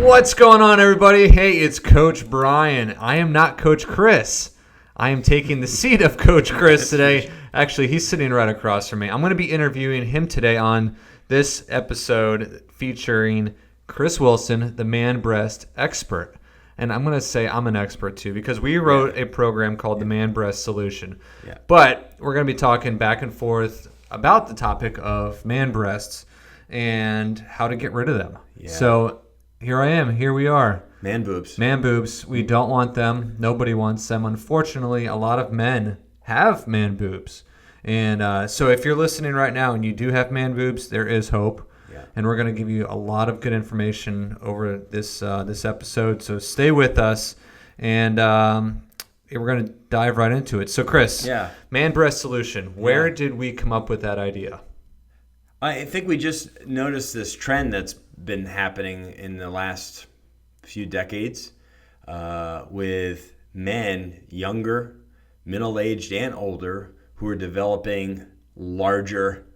What's going on, everybody? Hey, it's Coach Brian. I am not Coach Chris. I am taking the seat of Coach Chris today. Actually, he's sitting right across from me. I'm going to be interviewing him today on this episode featuring Chris Wilson, the man breast expert. And I'm going to say I'm an expert too because we wrote a program called the Man Breast Solution. Yeah. But we're going to be talking back and forth about the topic of man breasts and how to get rid of them. Yeah. So here I am. Here we are. Man boobs. Man boobs. We don't want them. Nobody wants them. Unfortunately, a lot of men have man boobs. And so if you're listening right now and you do have man boobs, there is hope. Yeah. And we're going to give you a lot of good information over this episode. So stay with us. And we're going to dive right into it. So, Chris, Man Breast Solution. Where did we come up with that idea? I think we just noticed this trend that's been happening in the last few decades with men, younger, middle-aged, and older, who are developing larger,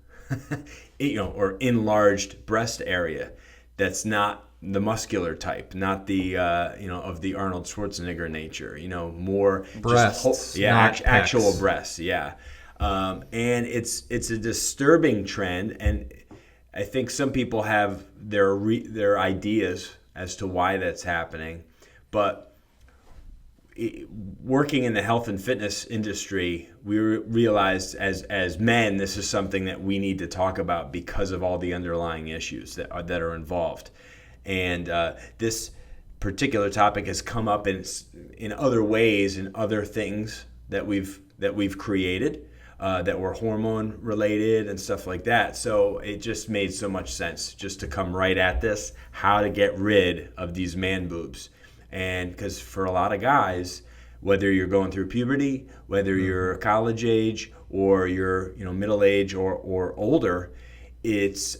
or enlarged breast area. That's not the muscular type, not the of the Arnold Schwarzenegger nature. More breasts, actual breasts. Yeah. And it's a disturbing trend, and I think some people have their ideas as to why that's happening. But working in the health and fitness industry, we realized as men, this is something that we need to talk about because of all the underlying issues that are involved. And this particular topic has come up in other ways, in other things that we've created. That were hormone related and stuff like that. So it just made so much sense just to come right at this, how to get rid of these man boobs. And because for a lot of guys, whether you're going through puberty, whether you're college age or you're middle age or older, it's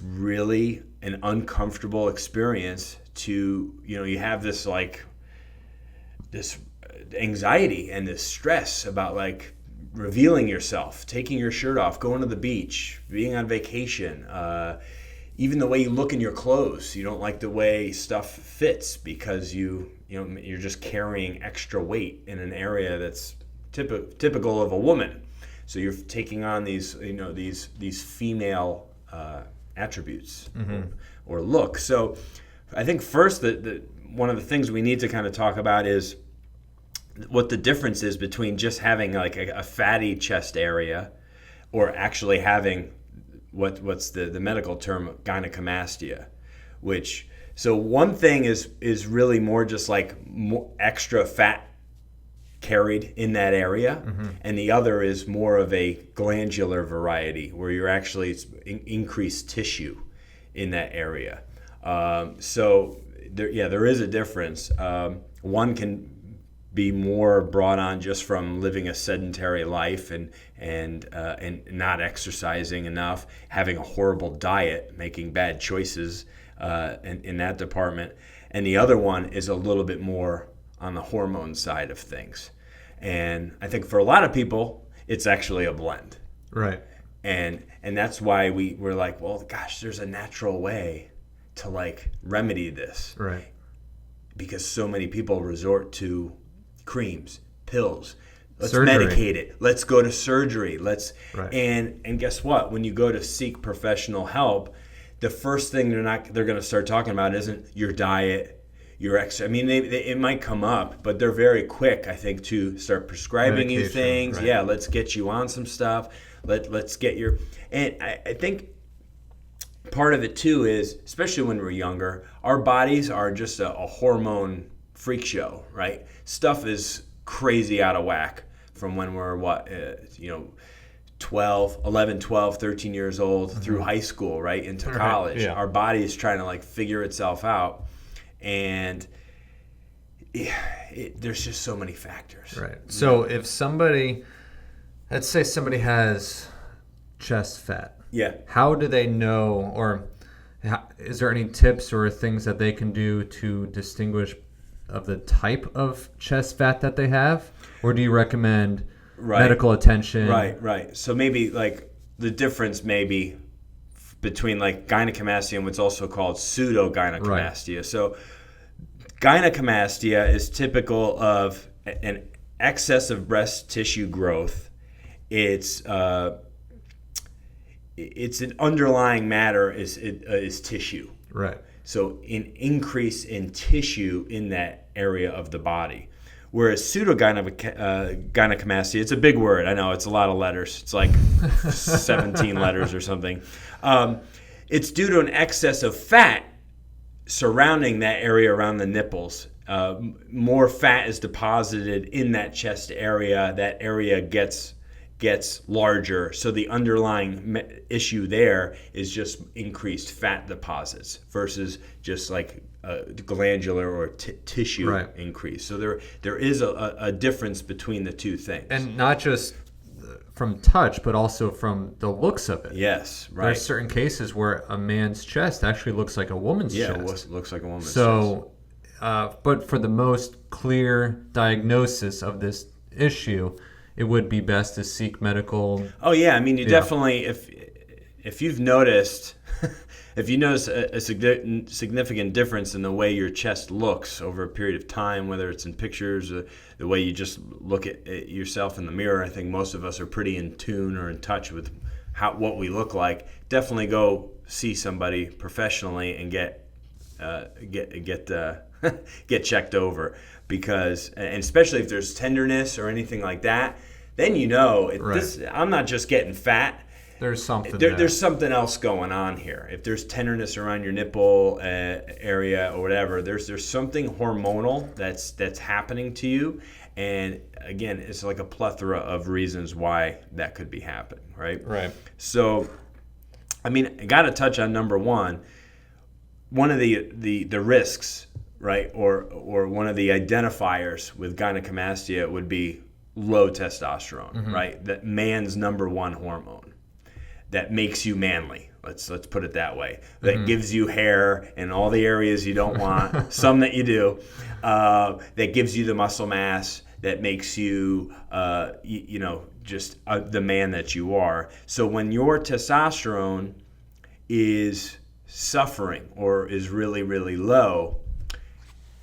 really an uncomfortable experience to you have this anxiety and this stress about revealing yourself, taking your shirt off, going to the beach, being on vacation, even the way you look in your clothes. You don't like the way stuff fits because you're just carrying extra weight in an area that's typical of a woman. So you're taking on these female attributes or look. So I think first that one of the things we need to kind of talk about is what the difference is between just having a fatty chest area or actually having what's the medical term gynecomastia, so one thing is really more just more extra fat carried in that area, and the other is more of a glandular variety where you're actually increased tissue in that area. So there is a difference. One can be more brought on just from living a sedentary life and not exercising enough, having a horrible diet, making bad choices in that department. And the other one is a little bit more on the hormone side of things. And I think for a lot of people, it's actually a blend. Right. And that's why we're like, well, gosh, there's a natural way to remedy this. Right. Because so many people resort to creams, pills. Let's surgery. Medicate it. Let's go to surgery. Right. And guess what? When you go to seek professional help, the first thing they're going to start talking about isn't your diet, your exercise. I mean, it might come up, but they're very quick, I think, to start prescribing medication, you things. Right. Yeah, let's get you on some stuff. Let's get your. And I think part of it too is, especially when we're younger, our bodies are just a hormone freak show, right? Stuff is crazy out of whack from when we're 11, 12, 13 years old through high school, right, into college. Yeah. Our body is trying to figure itself out, and there's just so many factors. Right. So if let's say somebody has chest fat. Yeah. How do they know, or is there any tips or things that they can do to distinguish of the type of chest fat that they have? Or do you recommend medical attention? Right. So maybe the difference maybe between like gynecomastia and what's also called pseudo-gynecomastia. Right. So gynecomastia is typical of an excess of breast tissue growth. It's an underlying matter is tissue. Right. So an increase in tissue in that area of the body. Whereas pseudo-gynecomastia, it's a big word. I know, it's a lot of letters. It's like 17 letters or something. It's due to an excess of fat surrounding that area around the nipples. More fat is deposited in that chest area. That area gets larger. So the underlying issue there is just increased fat deposits versus just like glandular or tissue increase. So there is a difference between the two things. And not just from touch, but also from the looks of it. Yes, right. There's certain cases where a man's chest actually looks like a woman's chest. Yeah, it looks like a woman's chest. So, but for the most clear diagnosis of this issue, it would be best to seek medical. Oh yeah, I mean, you definitely, if you've noticed, if you notice a significant difference in the way your chest looks over a period of time, whether it's in pictures, or the way you just look at yourself in the mirror, I think most of us are pretty in tune or in touch with what we look like. Definitely go see somebody professionally and get checked over, because, and especially if there's tenderness or anything like that, then you know I'm not just getting fat. There's something there's something else going on here. If there's tenderness around your nipple area or whatever, there's something hormonal that's happening to you. And again, it's like a plethora of reasons why that could be happening, right? Right. So, I mean, I got to touch on number one. One of the risks, right, or one of the identifiers with gynecomastia would be low testosterone, right? That man's number one hormone that makes you manly. Let's put it that way. That gives you hair in all the areas you don't want, some that you do. That gives you the muscle mass that makes you, just the man that you are. So when your testosterone is suffering or is really, really low,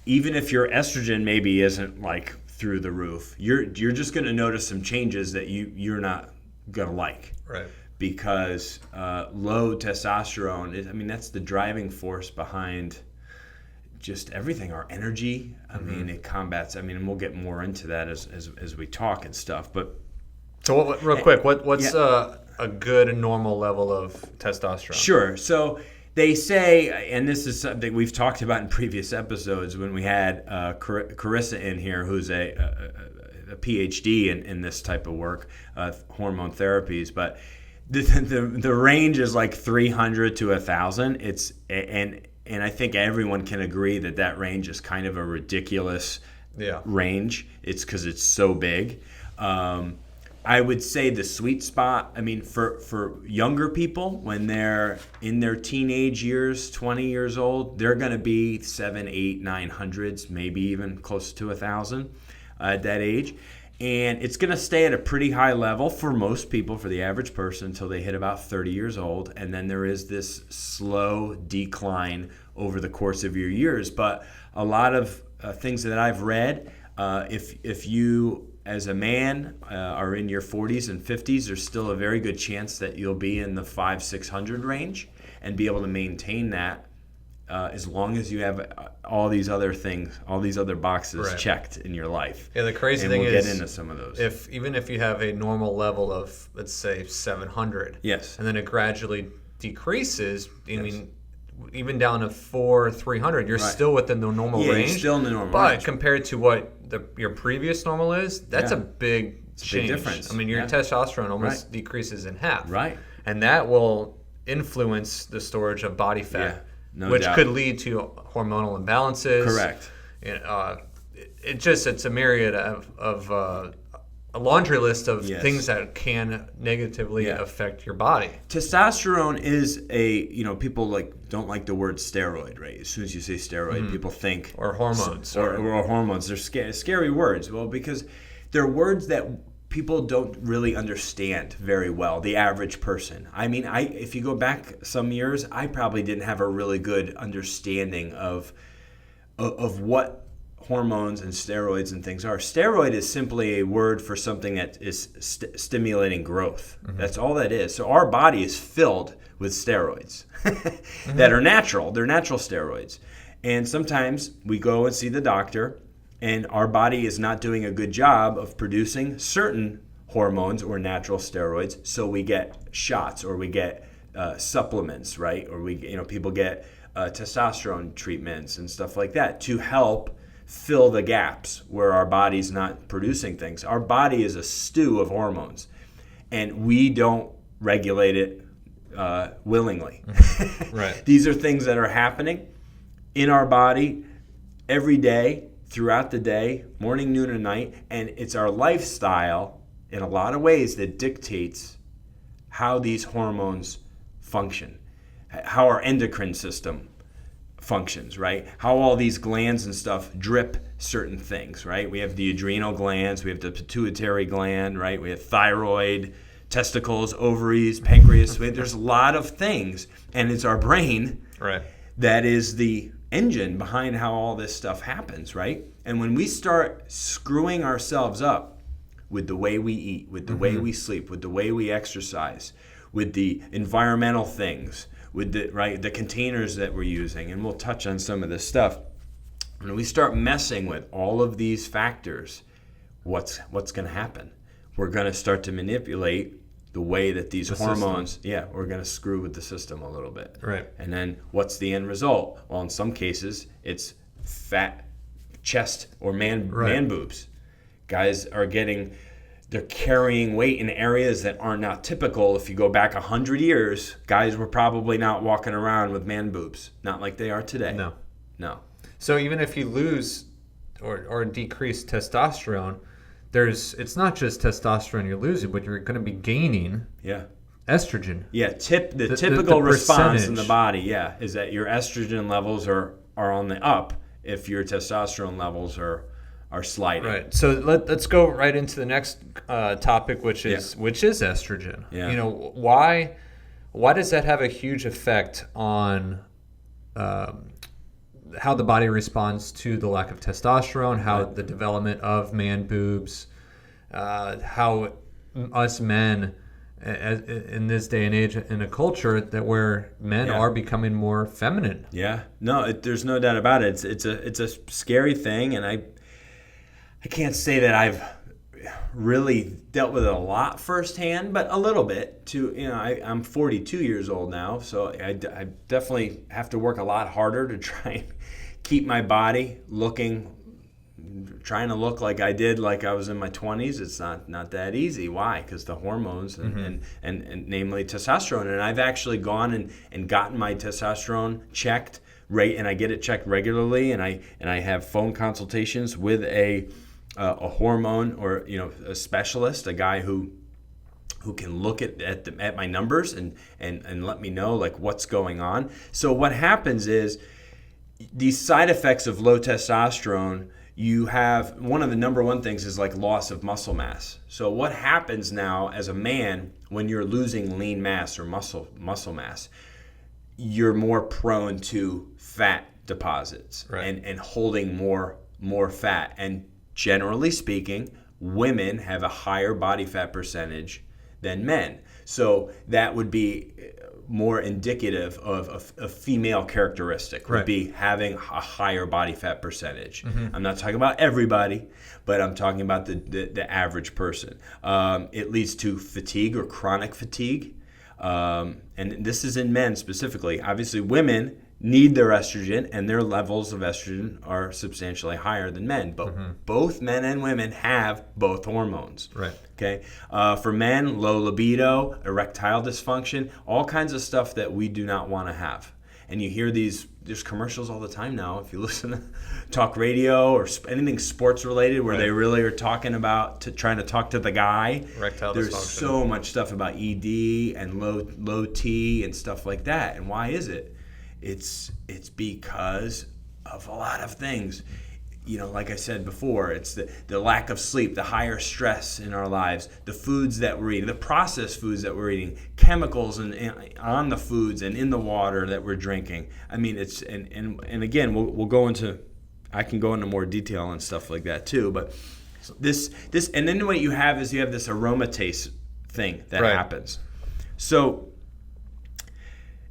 even if your estrogen maybe isn't like through the roof, you're just going to notice some changes that you're not going to like. Right. Because low testosterone that's the driving force behind just everything. Our energy. I mean, it combats. And we'll get more into that as we talk and stuff. But so, real quick, what's a good and normal level of testosterone? Sure. So they say, and this is something we've talked about in previous episodes when we had Carissa in here, who's a PhD in this type of work, hormone therapies, but the range is like 300 to 1,000. And I think everyone can agree that range is kind of a ridiculous range. It's because it's so big. I would say the sweet spot, for younger people, when they're in their teenage years, 20 years old, they're going to be 700, 800, 900s, maybe even close to 1,000 at that age. And it's going to stay at a pretty high level for most people, for the average person, until they hit about 30 years old. And then there is this slow decline over the course of your years. But a lot of things that I've read, if you as a man are in your 40s and 50s, there's still a very good chance that you'll be in the 500-600 range and be able to maintain that as long as you have all these other things, all these other boxes checked in your life. Yeah, the crazy thing is, we'll get into some of those. Even if you have a normal level of, let's say, 700, yes, and then it gradually decreases, even down to 300, you're still within the normal range. You're still in the normal But range. compared to what your previous normal is, that's a big change. Big difference. Your testosterone almost decreases in half. Right. And that will influence the storage of body fat, which could lead to hormonal imbalances. Correct. It's a myriad of a laundry list of things that can negatively affect your body. Testosterone is people don't like the word steroid, right? As soon as you say steroid, people think or hormones or hormones. They're scary words. Well, because they're words that people don't really understand very well, the average person. I mean, if you go back some years, I probably didn't have a really good understanding of what hormones and steroids and things are. Steroid is simply a word for something that is stimulating growth. Mm-hmm. That's all that is. So our body is filled with steroids mm-hmm. that are natural. They're natural steroids. And sometimes we go and see the doctor, and our body is not doing a good job of producing certain hormones or natural steroids, so we get shots or we get supplements, right? Or people get testosterone treatments and stuff like that to help fill the gaps where our body's not producing things. Our body is a stew of hormones, and we don't regulate it willingly. Right. These are things that are happening in our body every day, throughout the day, morning, noon, and night, and it's our lifestyle in a lot of ways that dictates how these hormones function, how our endocrine system functions, right? How all these glands and stuff drip certain things, right? We have the adrenal glands, we have the pituitary gland, right? We have thyroid, testicles, ovaries, pancreas. There's a lot of things, and it's our brain right. that is the engine behind how all this stuff happens, right? And when we start screwing ourselves up with the way we eat, with the mm-hmm. way we sleep, with the way we exercise, with the environmental things, with the containers that we're using, and we'll touch on some of this stuff. When we start messing with all of these factors, what's going to happen? We're going to start to manipulate the way that these hormones, we're going to screw with the system a little bit. Right. And then what's the end result? Well, in some cases, it's fat chest or man boobs. Guys they're carrying weight in areas that are not typical. If you go back 100 years, guys were probably not walking around with man boobs, not like they are today. No. So even if you lose or decrease testosterone, it's not just testosterone you're losing, but you're going to be gaining estrogen. Yeah, the typical response in the body, is that your estrogen levels are on the up if your testosterone levels are sliding. Right. So let's go right into the next topic, which is estrogen. Yeah. You know, why does that have a huge effect on how the body responds to the lack of testosterone, how the development of man boobs, how us men in this day and age in a culture where men are becoming more feminine. Yeah, no, there's no doubt about it. It's a scary thing, and I can't say that I've really dealt with it a lot firsthand, but a little bit. I'm 42 years old now, so I definitely have to work a lot harder to try and keep my body trying to look like I did like I was in my 20s. It's not that easy. Why? Because the hormones and namely testosterone. And I've actually gone and gotten my testosterone checked, and I get it checked regularly, and I have phone consultations with a hormone or a specialist, a guy who can look at my numbers and let me know like what's going on. So what happens is these side effects of low testosterone, you have one of the number one things is like loss of muscle mass. So what happens now as a man when you're losing lean mass or muscle mass, you're more prone to fat deposits and holding more fat. And generally speaking, women have a higher body fat percentage than men. So that would be more indicative of a female characteristic, would be having a higher body fat percentage. Mm-hmm. I'm not talking about everybody, but I'm talking about the average person. It leads to fatigue or chronic fatigue. And this is in men specifically. Obviously, women need their estrogen, and their levels of estrogen are substantially higher than men. But both men and women have both hormones. Right. Okay. For men, low libido, erectile dysfunction, all kinds of stuff that we do not want to have. And you hear there's commercials all the time now. If you listen to talk radio or anything sports related where they really are talking about trying to talk to the guy. Erectile There's dysfunction. so much stuff about ED and low T and stuff like that. And why is it? It's because of a lot of things. like I said before, it's the lack of sleep, the higher stress in our lives, the foods that we're eating, the processed foods that we're eating, chemicals on the foods and in the water that we're drinking. I mean, it's and again, we'll go into, I can go into more detail on stuff like that too. But this and then what you have is this aromatase thing that happens. So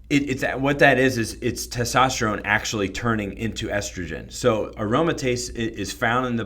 it's what that is it's testosterone actually turning into estrogen. So aromatase is found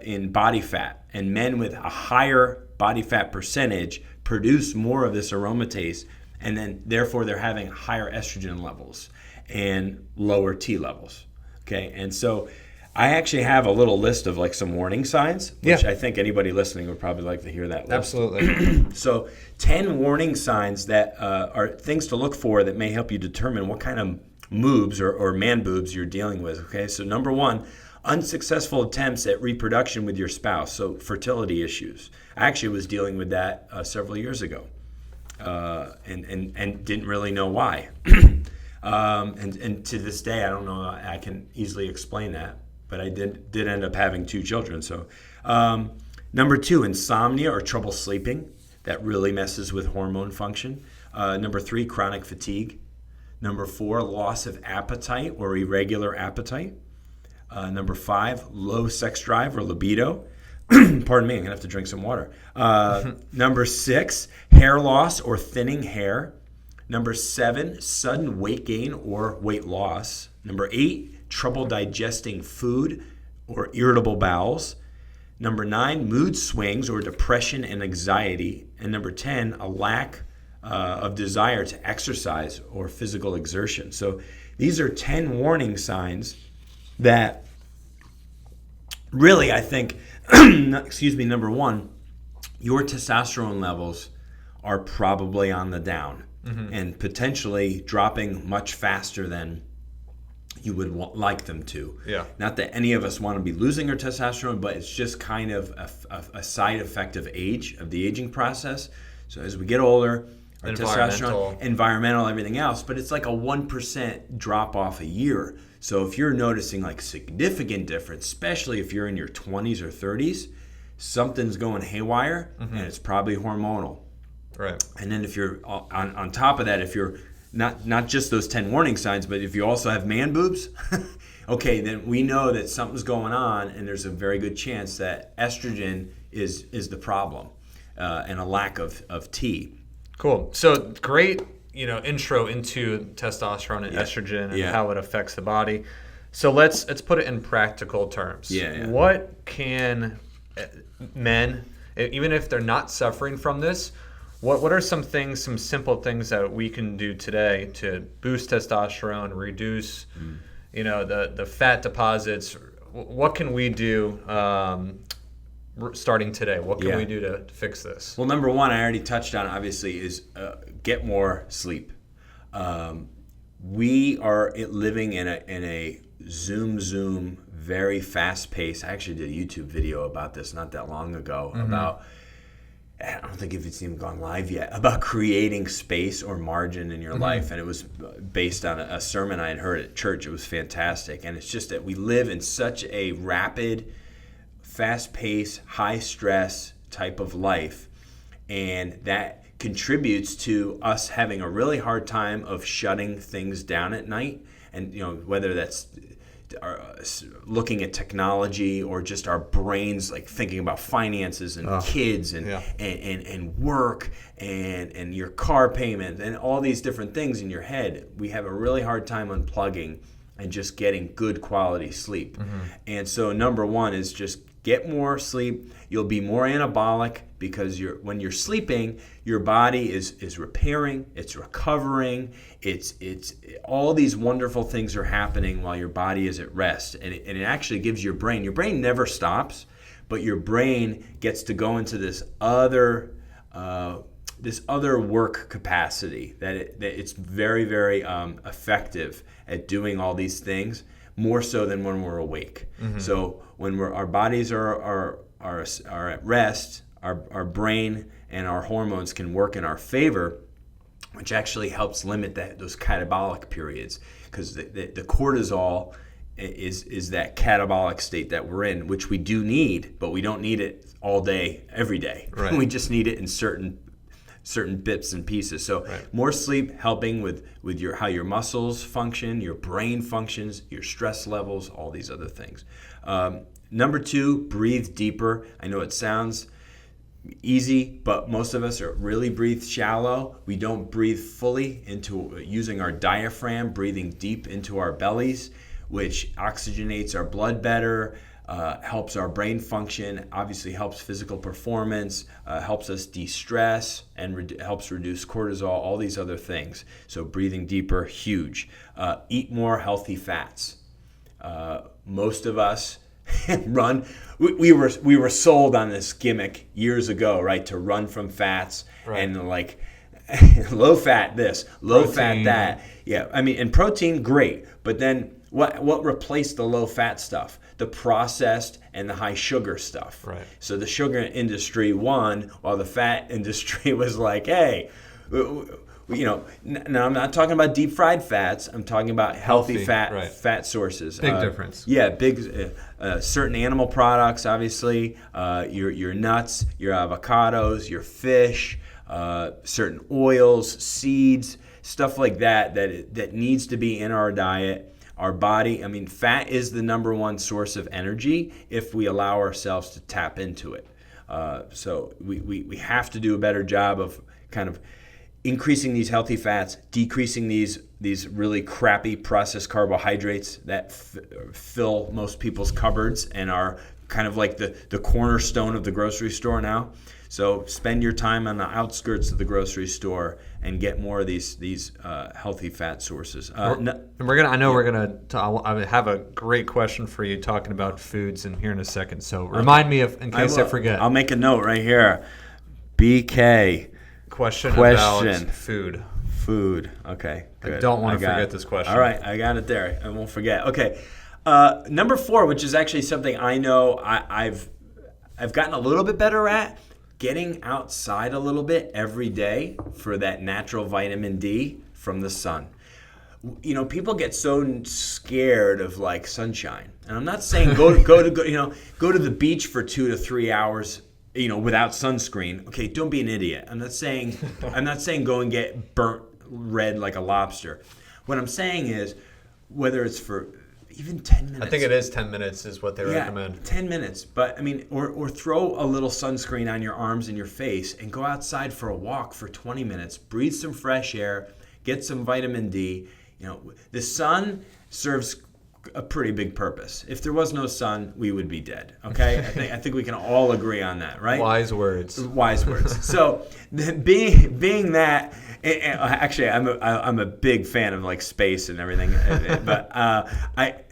in body fat, and men with a higher body fat percentage produce more of this aromatase, and then therefore they're having higher estrogen levels and lower T levels. Okay, and so I actually have a little list of like some warning signs, which I think anybody listening would probably like to hear that list. Absolutely. So 10 warning signs that are things to look for that may help you determine what kind of moobs or man boobs you're dealing with. Okay, so number 1, unsuccessful attempts at reproduction with your spouse, so fertility issues. I actually was dealing with that several years ago and didn't really know why. And to this day, I don't know, I can easily explain that. But I did end up having 2 children. So, number 2, insomnia or trouble sleeping. That really messes with hormone function. Number 3, chronic fatigue. Number 4, loss of appetite or irregular appetite. Number 5, low sex drive or libido. Pardon me, I'm going to have to drink some water. Number 6, hair loss or thinning hair. Number 7, sudden weight gain or weight loss. Number 8, trouble digesting food or irritable bowels. Number 9, mood swings or depression and anxiety. And number 10, a lack of desire to exercise or physical exertion. So these are 10 warning signs that really, I think, number 1, your testosterone levels are probably on the down and potentially dropping much faster than you would like them to. Yeah. Not that any of us want to be losing our testosterone, but it's just kind of a side effect of age, of the aging process. So as we get older, our testosterone, environmental, everything else, but it's like a 1% drop off a year. So if you're noticing like significant difference, especially if you're in your 20s or 30s, something's going haywire, and it's probably hormonal. Right. And then if you're on top of that, if you're not just those 10 warning signs, but if you also have man boobs, okay, then we know that something's going on, and there's a very good chance that estrogen is the problem, and a lack of T. Cool. So great, intro into testosterone and estrogen and how it affects the body. So let's put it in practical terms. What can men, even if they're not suffering from this, what are some simple things that we can do today to boost testosterone, reduce, the fat deposits? What can we do starting today? What can we do to fix this? Well, number 1, I already touched on, obviously, is get more sleep. We are living in a zoom, very fast pace. I actually did a YouTube video about this not that long ago about, I don't think if it's even gone live yet, about creating space or margin in your life. And it was based on a sermon I had heard at church. It was fantastic. And it's just that we live in such a rapid, fast-paced, high-stress type of life. And that contributes to us having a really hard time of shutting things down at night. And, whether that's looking at technology or just our brains, like thinking about finances and kids and work and your car payment and all these different things in your head. We have a really hard time unplugging and just getting good quality sleep. And so number 1 is just get more sleep. You'll be more anabolic because when you're sleeping, your body is repairing, it's recovering, it's all these wonderful things are happening while your body is at rest, and it actually gives your brain never stops, but your brain gets to go into this other work capacity that it's very, very effective at doing all these things, more so than when we're awake. So when our bodies are at rest, our brain and our hormones can work in our favor, which actually helps limit those catabolic periods, because the cortisol is that catabolic state that we're in, which we do need, but we don't need it all day, every day. Right. We just need it in certain bits and pieces. So more sleep helping with how your muscles function, your brain functions, your stress levels, all these other things. Number 2, breathe deeper. I know it sounds easy, but most of us really breathe shallow. We don't breathe fully into using our diaphragm, breathing deep into our bellies, which oxygenates our blood better, helps our brain function, obviously helps physical performance, helps us de-stress, and helps reduce cortisol, all these other things. So breathing deeper, huge. Eat more healthy fats. Most of us run. We were sold on this gimmick years ago, right? To run from fats and like low fat this, low fat that. Yeah, I mean, and protein, great, but then what replaced the low fat stuff? The processed and the high sugar stuff. Right. So the sugar industry won, while the fat industry was like, hey. Now I'm not talking about deep fried fats. I'm talking about healthy fat sources. Big difference. Yeah, big. Certain animal products, obviously, your nuts, your avocados, your fish, certain oils, seeds, stuff like that needs to be in our diet. Our body, I mean, fat is the number one source of energy if we allow ourselves to tap into it. So we have to do a better job of kind of increasing these healthy fats, decreasing these really crappy processed carbohydrates that fill most people's cupboards and are kind of like the cornerstone of the grocery store now. So spend your time on the outskirts of the grocery store and get more of these healthy fat sources. I have a great question for you talking about foods in here in a second. So remind me in case I forget. I'll make a note right here. BK. Question about food. Food. Okay. Good. I don't want to forget this question. All right, I got it there. I won't forget. Okay. Number 4, which is actually something I know I've gotten a little bit better at, getting outside a little bit every day for that natural vitamin D from the sun. People get so scared of like sunshine, and I'm not saying go to the beach for 2 to 3 hours, without sunscreen. Okay, don't be an idiot. I'm not saying go and get burnt red like a lobster. What I'm saying is, whether it's for even 10 minutes. I think it is 10 minutes is what they recommend. 10 minutes. But I mean, or throw a little sunscreen on your arms and your face and go outside for a walk for 20 minutes. Breathe some fresh air, get some vitamin D. The sun serves a pretty big purpose. If there was no sun, we would be dead. Okay, I think we can all agree on that, right? Wise words. So, being that, actually, I'm a big fan of like space and everything, but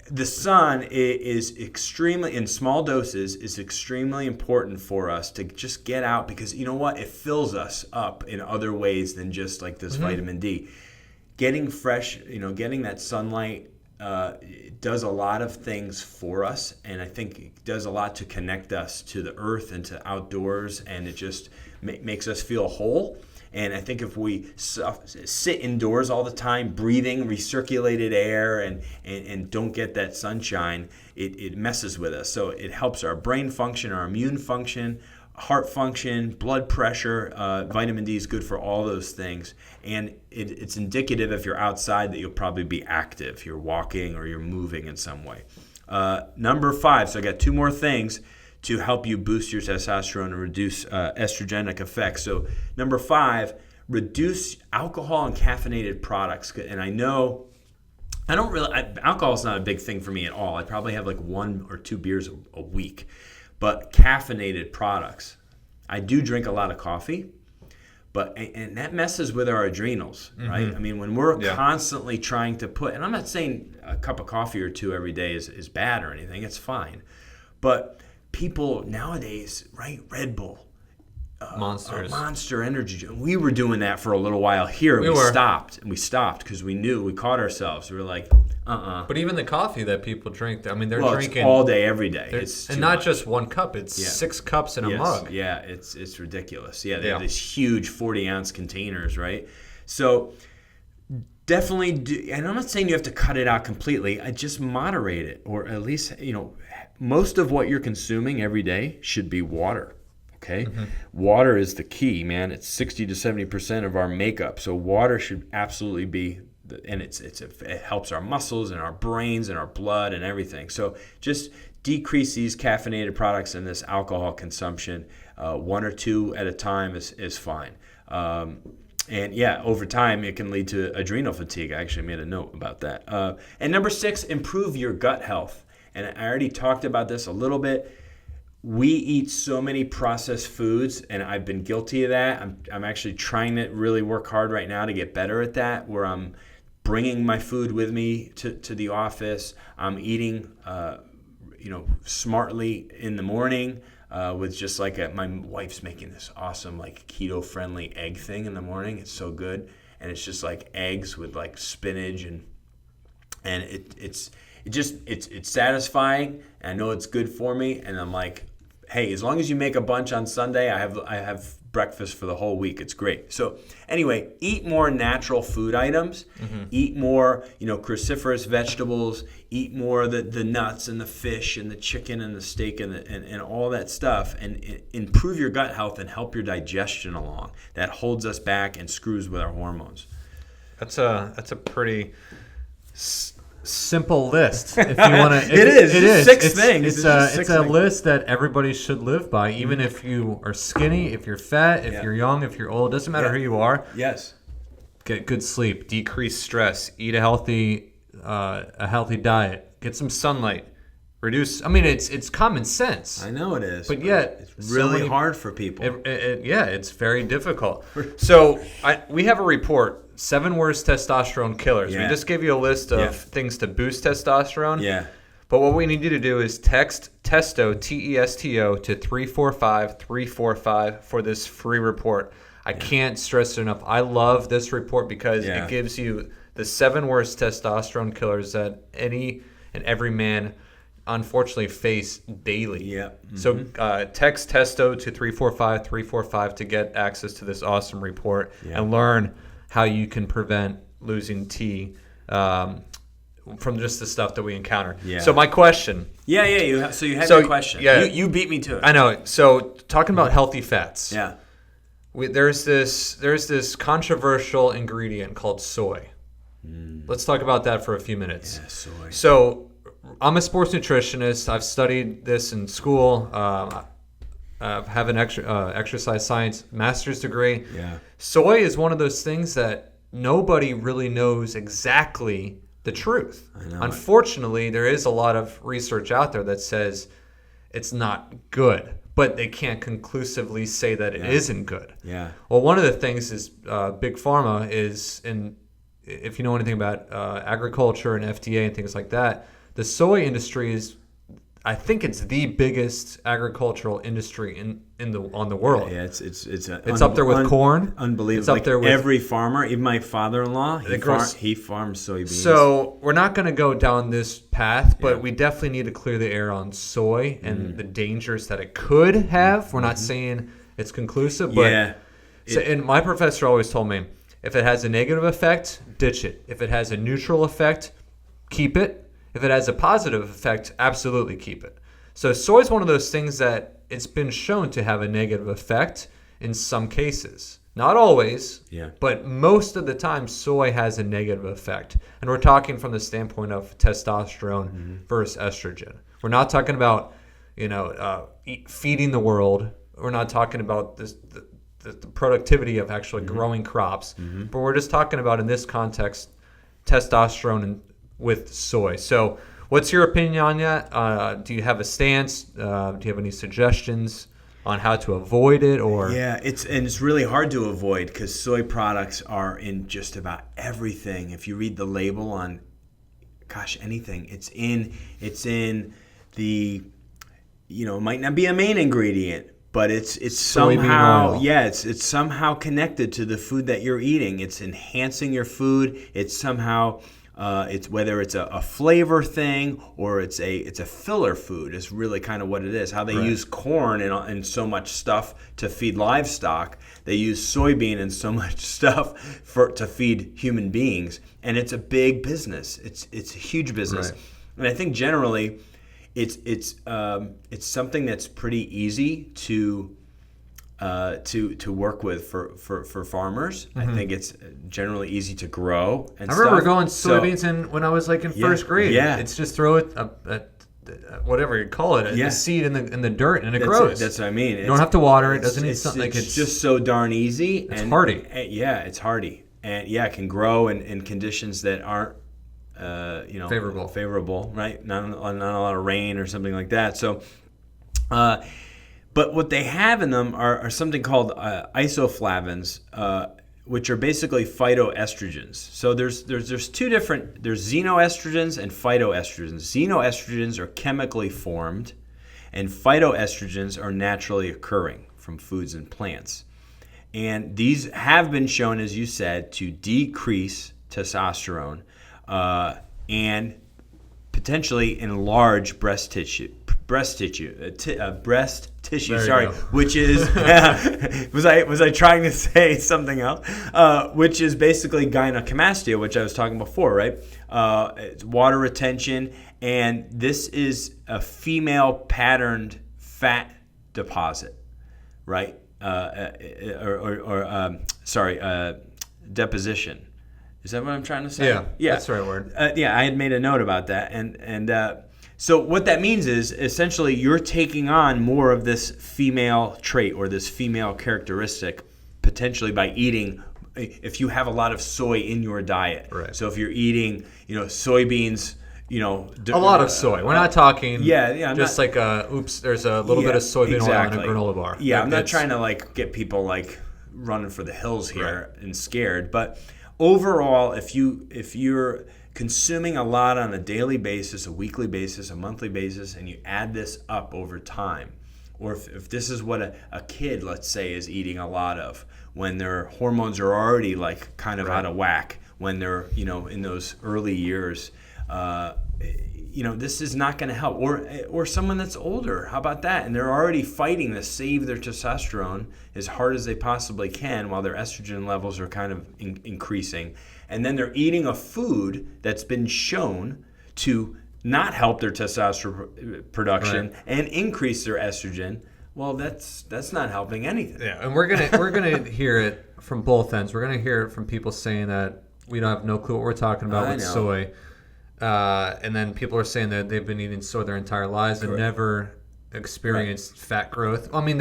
the sun is extremely, in small doses, is extremely important for us to just get out, because you know what? It fills us up in other ways than just like this vitamin D. Getting fresh, getting that sunlight does a lot of things for us, and I think it does a lot to connect us to the earth and to outdoors, and it just makes us feel whole. And I think if we sit indoors all the time, breathing recirculated air and don't get that sunshine, it messes with us. So it helps our brain function, our immune function, heart function, blood pressure. Vitamin D is good for all those things. And it's indicative, if you're outside, that you'll probably be active. You're walking or you're moving in some way. Number 5, so I got 2 more things to help you boost your testosterone and reduce estrogenic effects. So number 5, reduce alcohol and caffeinated products. And I know alcohol is not a big thing for me at all. I probably have like 1 or 2 beers a week. But caffeinated products, I do drink a lot of coffee, and that messes with our adrenals, right? I mean, when we're constantly trying to and I'm not saying a cup of coffee or 2 every day is bad or anything, it's fine. But people nowadays, right, Red Bull, Monster Energy drink. We were doing that for a little while here. We stopped because we caught ourselves. We were like, But even the coffee that people drink, I mean, they're drinking it's all day, every day. And not just 1 cup. It's 6 cups in a mug. Yeah, it's ridiculous. Yeah, they have these huge 40-ounce containers, right? So definitely do, and I'm not saying you have to cut it out completely. I just moderate it, or at least, most of what you're consuming every day should be water. Okay, water is the key, man. It's 60 to 70% of our makeup, so water should absolutely be. And it helps our muscles and our brains and our blood and everything. So just decrease these caffeinated products and this alcohol consumption. 1 or 2 at a time is fine. And yeah, over time, it can lead to adrenal fatigue. I actually made a note about that. And number 6, improve your gut health. And I already talked about this a little bit. We eat so many processed foods, and I've been guilty of that. I'm actually trying to really work hard right now to get better at that, where I'm bringing my food with me to the office. I'm eating, smartly in the morning with just my wife's making this awesome keto-friendly egg thing in the morning. It's so good, and it's just eggs with spinach and it's satisfying. And I know it's good for me, and I'm like, hey, as long as you make a bunch on Sunday, I have breakfast for the whole week. It's great. So anyway, eat more natural food items. Eat more, cruciferous vegetables. Eat more of the nuts and the fish and the chicken and the steak and all that stuff, and improve your gut health and help your digestion along. That holds us back and screws with our hormones. That's a pretty simple list. If you want to, it is 6 things. It's a list that everybody should live by, even if you are skinny, if you're fat, if you're young, if you're old. It doesn't matter who you are. Yes. Get good sleep, decrease stress, eat a healthy diet, get some sunlight, reduce. I mean, it's common sense. I know it is, but yet it's really hard for people. It's very difficult. So we have a report. 7 worst testosterone killers. Yeah. We just gave you a list of things to boost testosterone. Yeah. But what we need you to do is text TESTO, TESTO, to 345-345 for this free report. I can't stress it enough. I love this report because it gives you the 7 worst testosterone killers that any and every man unfortunately face daily. Yeah. So text TESTO to 345-345 to get access to this awesome report and learn how you can prevent losing T from just the stuff that we encounter. Yeah. So my question. You had your question. Yeah. You beat me to it. I know. So talking about healthy fats. Yeah. There's this controversial ingredient called soy. Let's talk about that for a few minutes. Yeah, soy. So I'm a sports nutritionist. I've studied this in school. I have an exercise science master's degree. Yeah. Soy is one of those things that nobody really knows exactly the truth. I know. Unfortunately, there is a lot of research out there that says it's not good, but they can't conclusively say that it isn't good. Yeah. Well, one of the things is big pharma is, and if you know anything about agriculture and FDA and things like that, the soy industry is, I think it's the biggest agricultural industry on the world. Yeah, it's up there with corn. Unbelievable. It's up there with every farmer, even my father-in-law, he farms soybeans. So we're not going to go down this path, but we definitely need to clear the air on soy and the dangers that it could have. We're not saying it's conclusive, but and my professor always told me, if it has a negative effect, ditch it. If it has a neutral effect, keep it. If it has a positive effect, absolutely keep it. So soy is one of those things that it's been shown to have a negative effect in some cases. Not always, but most of the time soy has a negative effect. And we're talking from the standpoint of testosterone versus estrogen. We're not talking about, feeding the world. We're not talking about the productivity of actually growing crops. But we're just talking about, in this context, testosterone with soy. So what's your opinion on that? Do you have a stance? Do you have any suggestions on how to avoid it? Or it's really hard to avoid because soy products are in just about everything. If you read the label on anything, it's in the it might not be a main ingredient, but it's somehow it's somehow connected to the food that you're eating. It's enhancing your food. It's somehow It's whether it's a flavor thing or it's a filler food is really kind of what it is. How they use corn in so much stuff to feed livestock. They use soybean in so much stuff to feed human beings, and it's a big business. It's a huge business, and I think generally, it's something that's pretty easy to work with for farmers. I think it's generally easy to grow. And I remember growing soybeans when I was like in first grade. Yeah. It's just throw it whatever you call it, a seed in the dirt and it grows. That's what I mean. You don't have to water it. Doesn't need something. It's just so darn easy. It's hardy. It's hardy, and it can grow in conditions that aren't favorable, right? Not a lot of rain or something like that. So, but what they have in them are something called isoflavones, which are basically phytoestrogens. So there's two different, there's xenoestrogens and phytoestrogens. Xenoestrogens are chemically formed, and phytoestrogens are naturally occurring from foods and plants. And these have been shown, as you said, to decrease testosterone and potentially enlarge breast tissue. Sorry, which is was I trying to say something else? Which is basically gynecomastia, which I was talking before, right? It's water retention, and this is a female patterned fat deposit, right? Deposition. Is that what I'm trying to say? Yeah, that's the right word. I had made a note about that, and so what that means is essentially you're taking on more of this female trait or this female characteristic potentially by eating. If you have a lot of soy in your diet, right. So if you're eating, soybeans, a lot of soy. We're not talking. There's a little bit of soybean oil in a granola bar. Yeah, I'm not trying to get people running for the hills here and scared, but overall, if you're consuming a lot on a daily basis, a weekly basis, a monthly basis, and you add this up over time, or if this is what a kid, let's say, is eating a lot of when their hormones are already kind of out of whack, when they're in those early years, this is not going to help. Or someone that's older, how about that? And they're already fighting to save their testosterone as hard as they possibly can while their estrogen levels are kind of increasing. And then they're eating a food that's been shown to not help their testosterone production and increase their estrogen. Well, that's not helping anything. Yeah, and we're gonna hear it from both ends. We're gonna hear it from people saying that we don't have no clue what we're talking about with soy. And then people are saying that they've been eating soy their entire lives and never experienced fat growth. I mean,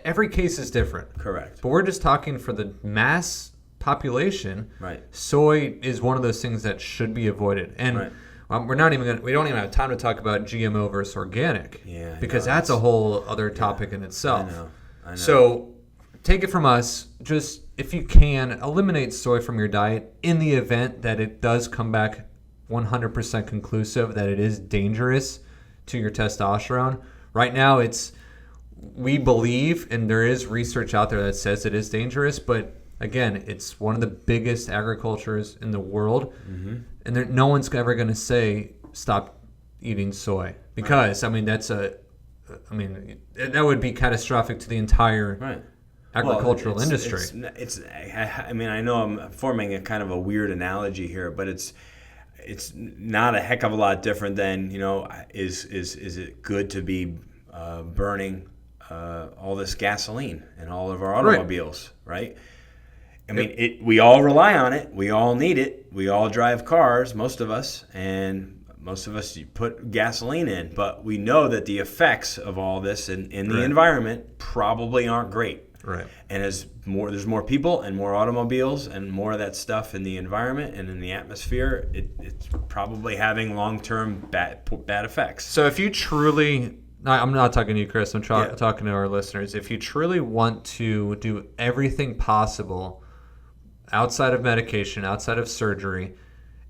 every case is different. Correct. But we're just talking for the mass population. Right. Soy is one of those things that should be avoided. And we don't even have time to talk about GMO versus organic. Yeah. Because that's a whole other topic in itself. I know. So take it from us. Just, if you can, eliminate soy from your diet in the event that it does come back 100% conclusive that it is dangerous to your testosterone. Right now, we believe, and there is research out there that says it is dangerous, but again, it's one of the biggest agricultures in the world, and no one's ever going to say stop eating soy because that would be catastrophic to the entire agricultural industry. I know I'm forming a kind of a weird analogy here, but it's not a heck of a lot different than, is it good to be burning all this gasoline in all of our automobiles, right? I mean, we all rely on it. We all need it. We all drive cars, most of us, and most of us put gasoline in. But we know that the effects of all this in the environment probably aren't great. Right. And there's more people and more automobiles and more of that stuff in the environment and in the atmosphere, it's probably having long-term bad effects. So if you truly, I'm not talking to you, Chris, I'm talking to our listeners. If you truly want to do everything possible outside of medication, outside of surgery,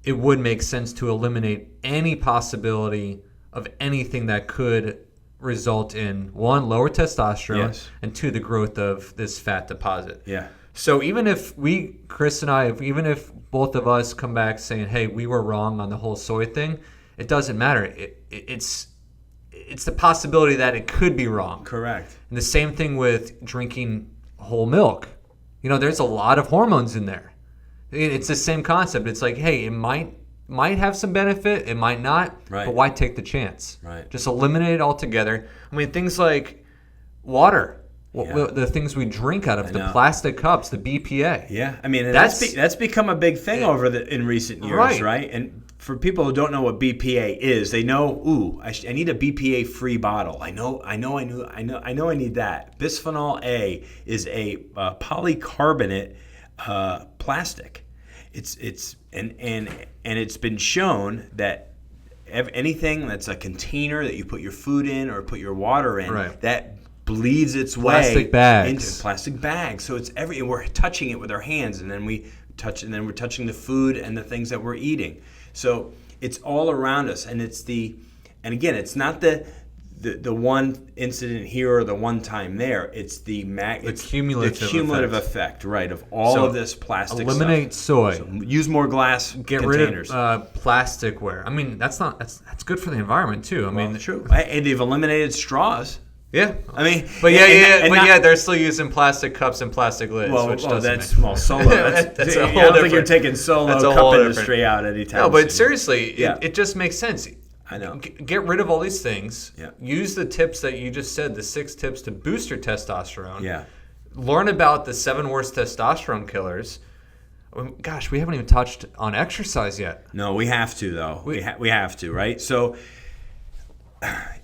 it would make sense to eliminate any possibility of anything that could result in, one, lower testosterone, and two, the growth of this fat deposit. Yeah. So even if Chris and I, even if both of us come back saying, hey, we were wrong on the whole soy thing, it doesn't matter. It's the possibility that it could be wrong. Correct. And the same thing with drinking whole milk. There's a lot of hormones in there. It's the same concept. It's like, hey, it might have some benefit, it might not, right. But why take the chance? Right. Just eliminate it altogether. I mean, things like water, the things we drink out of, the plastic cups, the BPA. Yeah, I mean, that's become a big thing in recent years, right? And for people who don't know what BPA is, they know, I need a BPA-free bottle. I know I need that. Bisphenol A is a polycarbonate plastic. It's been shown that anything that's a container that you put your food in or put your water in, that bleeds its way into plastic bags. So it's and we're touching it with our hands, and then we're touching the food and the things that we're eating. So it's all around us, and again, it's not the one incident here or the one time there. It's the cumulative effect, right, of all of this plastic eliminate stuff. Soy. So use more glass containers. Rid of plasticware. I mean, that's good for the environment too. I mean, true. And they've eliminated straws. Yeah, I mean, but they're still using plastic cups and plastic lids. Solo. That's a whole I don't think you're taking Solo cup industry out anytime. No, but seriously, it just makes sense. I know. Get rid of all these things. Yeah. Use the tips that you just said, the 6 tips to boost your testosterone. Yeah. Learn about the 7 worst testosterone killers. Gosh, we haven't even touched on exercise yet. No, we have to though. We have to, right? So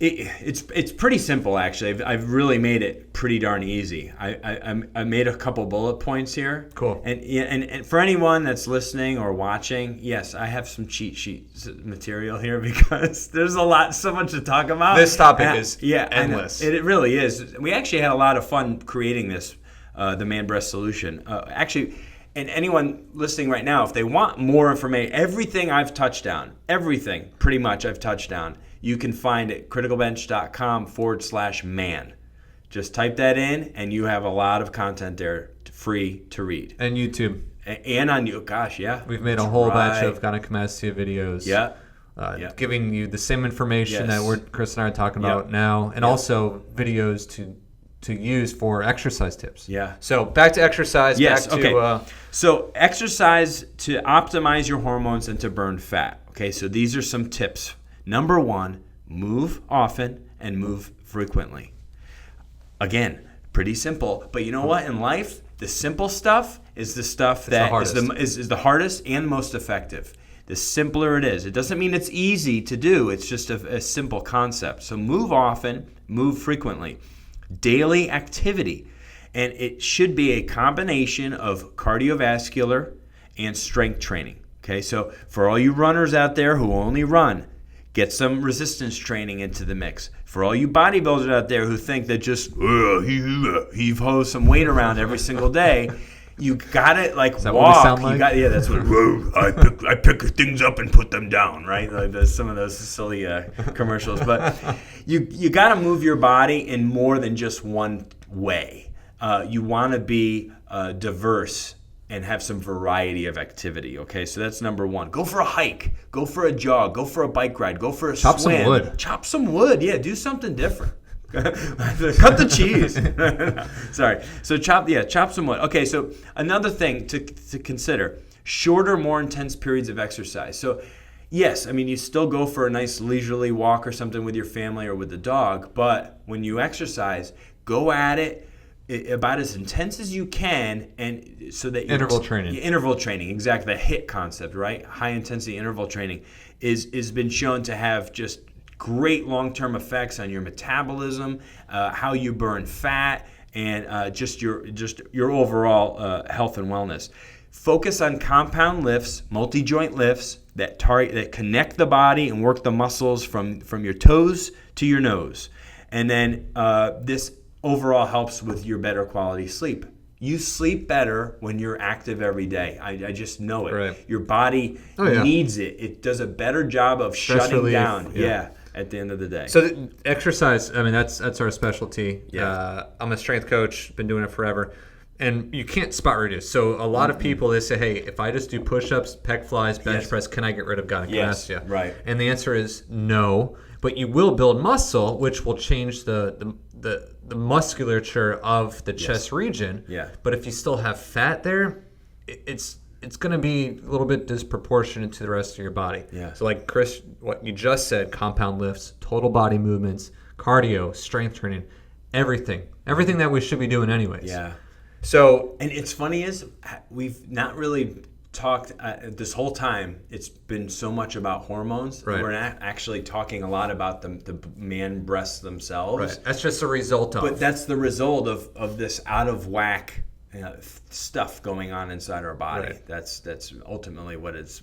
it's pretty simple actually. I've really made it pretty darn easy. I made a couple bullet points here. Cool. And for anyone that's listening or watching, yes, I have some cheat sheet material here because there's so much to talk about. This topic is endless. It really is. We actually had a lot of fun creating this, the Man Breast Solution. Actually, and anyone listening right now, if they want more information, everything I've touched on, everything pretty much I've touched on, you can find it criticalbench.com/man. Just type that in, and you have a lot of content there free to read. And YouTube. And on you. Gosh, yeah. We've made a whole batch of gynecomastia videos. Yeah. Giving you the same information that Chris and I are talking about now, and also videos to use for exercise tips. Yeah. So back to exercise. Yes. Back to, so exercise to optimize your hormones and to burn fat. Okay. So these are some tips. Number 1, move often and move frequently. Again, pretty simple. But you know what? In life, the simple stuff is the stuff that is the hardest and most effective. The simpler it is. It doesn't mean it's easy to do. It's just a simple concept. So move often, move frequently. Daily activity. And it should be a combination of cardiovascular and strength training. Okay, so for all you runners out there who only run, get some resistance training into the mix. For all you bodybuilders out there who think that just heave-ho some weight around every single day, you got to walk. What we sound like? That's what I pick things up and put them down, right? Like some of those silly commercials. But you got to move your body in more than just one way. You want to be diverse and have some variety of activity, okay? So that's number 1. Go for a hike. Go for a jog. Go for a bike ride. Go for a swim. Chop some wood. Yeah, do something different. Cut the cheese. Sorry. So chop some wood. Okay, so another thing to consider, shorter, more intense periods of exercise. So yes, I mean, you still go for a nice leisurely walk or something with your family or with the dog, but when you exercise, go at it about as intense as you can, and so that interval training, exactly, the HIIT concept, right? High intensity interval training is been shown to have just great long-term effects on your metabolism, how you burn fat, and just your overall health and wellness. Focus on compound lifts, multi-joint lifts that connect the body and work the muscles from your toes to your nose, and then this overall helps with your better quality sleep. You sleep better when you're active every day. I just know it. Right. Your body needs it. It does a better job of shutting down. At the end of the day. So exercise, I mean, that's our specialty. Yeah. I'm a strength coach, been doing it forever. and you can't spot reduce. So a lot of people, they say, hey, if I just do push-ups, pec flies, bench press, can I get rid of gynecomastia? Yes, right. And the answer is no. But you will build muscle, which will change the musculature of the chest region. Yeah. But if you still have fat there, it's going to be a little bit disproportionate to the rest of your body. Yeah. So like Chris, what you just said, compound lifts, total body movements, cardio, strength training, everything that we should be doing anyways. Yeah. So, and it's funny is we've not really talked this whole time. It's been so much about hormones. Right. We're not actually talking a lot about the man breasts themselves. Right. That's just a result of. But that's the result of this out of whack stuff going on inside our body. Right. That's ultimately what it's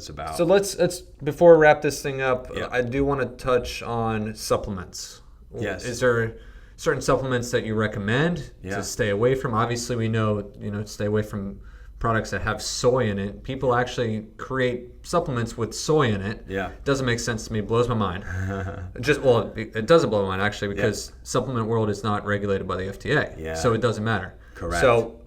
about. So let's before we wrap this thing up, Yeah. I do want to touch on supplements. Yes. Is there certain supplements that you recommend to stay away from? Obviously, we know stay away from products that have soy in it. People actually create supplements with soy in it. Yeah. Doesn't make sense to me. Blows my mind. It doesn't blow my mind actually because supplement world is not regulated by the FDA. Yeah. So it doesn't matter. Correct. So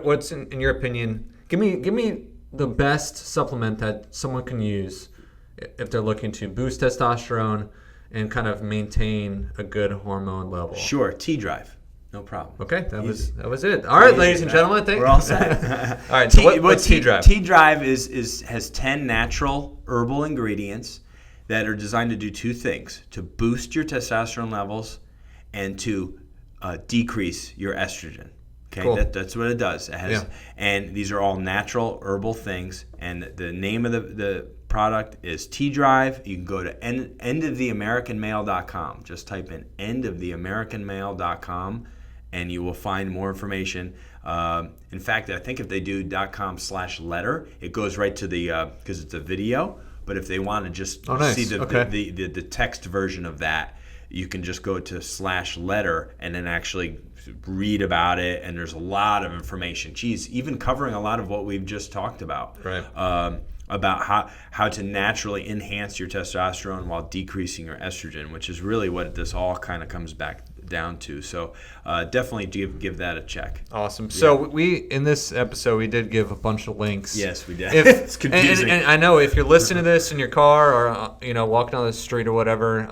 what's in your opinion? Give me the best supplement that someone can use if they're looking to boost testosterone and kind of maintain a good hormone level. Sure, T-Drive. No problem. Okay, that was it. All right, ladies and gentlemen, we're all set. All right, so what's T-Drive? T-Drive has 10 natural herbal ingredients that are designed to do two things: to boost your testosterone levels and to decrease your estrogen. Okay, cool. That's what it does. It has, and these are all natural herbal things. And the name of the product is T-Drive. You can go to endoftheamericanmale.com. Just type in endoftheamericanmale.com, and you will find more information. In fact, I think if they do .com/letter, it goes right to the because it's a video. But if they want to just see the text version of that, you can just go to /letter and then actually read about it. And there's a lot of information. Geez, even covering a lot of what we've just talked about. Right. About how to naturally enhance your testosterone while decreasing your estrogen, which is really what this all kind of comes back down to. So definitely give that a check. Awesome. Yeah. So we in this episode we did give a bunch of links. Yes, we did. It's confusing. And I know if you're listening to this in your car or walking down the street or whatever,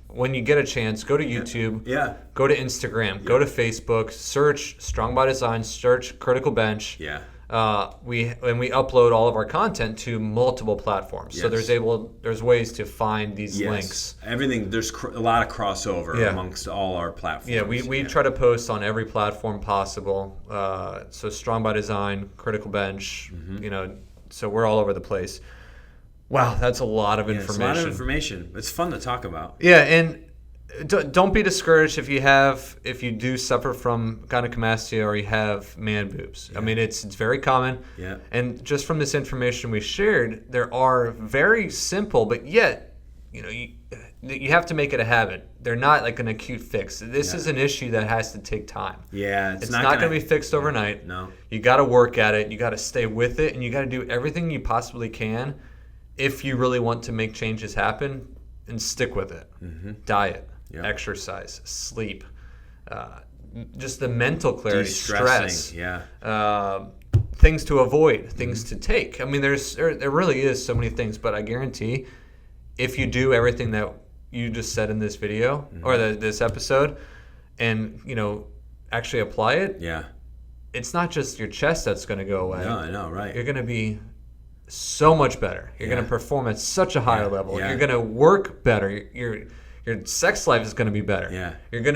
when you get a chance, go to YouTube. Yeah. Go to Instagram. Go to Facebook. Search Strong by Design. Search Criticalbench. Yeah. We upload all of our content to multiple platforms, so there's ways to find these links. Everything there's a lot of crossover amongst all our platforms. Yeah, we try to post on every platform possible. So Strong by Design, Criticalbench, so we're all over the place. Wow, that's a lot of information. It's a lot of information. It's fun to talk about. Yeah, and don't be discouraged if you do suffer from gynecomastia or you have man boobs. I mean, it's very common. Yeah. And just from this information we shared, there are very simple, but yet, you have to make it a habit. They're not like an acute fix. This is an issue that has to take time. Yeah, it's not going to be fixed overnight. No. You got to work at it. You got to stay with it, and you got to do everything you possibly can if you really want to make changes happen, and stick with it. Mm-hmm. Diet. Yep. Exercise, sleep, just the mental clarity, stress, things to avoid, things to take. I mean, there really is so many things, but I guarantee if you do everything that you just said in this video or this episode and, actually apply it, it's not just your chest that's going to go away. No, I know, right. You're going to be so much better. You're going to perform at such a higher level. Yeah. You're going to work better. Your sex life is going to be better. Yeah. There's going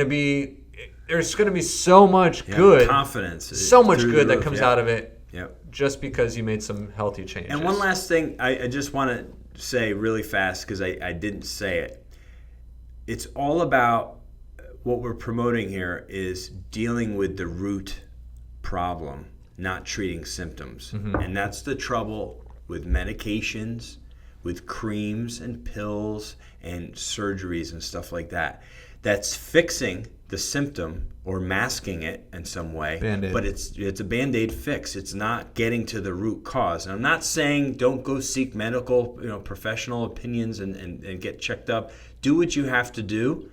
to be so much good. Confidence. So much good that comes out of it. Yep. Just because you made some healthy changes. And one last thing I just want to say really fast because I didn't say it. It's all about what we're promoting here is dealing with the root problem, not treating symptoms. Mm-hmm. And that's the trouble with medications, with creams and pills and surgeries and stuff like that. That's fixing the symptom or masking it in some way. Band-Aid. But it's a Band-Aid fix. It's not getting to the root cause. And I'm not saying don't go seek medical, professional opinions and get checked up. Do what you have to do,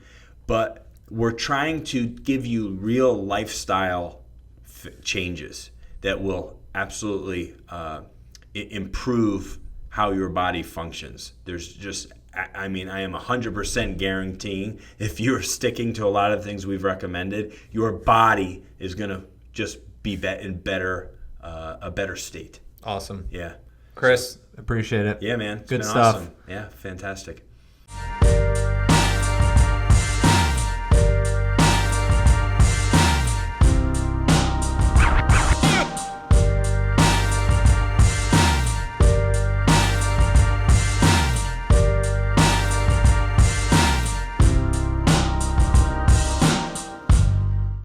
but we're trying to give you real lifestyle changes that will absolutely improve how your body functions. There's just, I mean, I am 100% guaranteeing if you're sticking to a lot of things we've recommended, your body is going to just be in a better state. Awesome. Yeah. Chris, appreciate it. Yeah, man. It's Good been stuff. Awesome. Yeah, fantastic.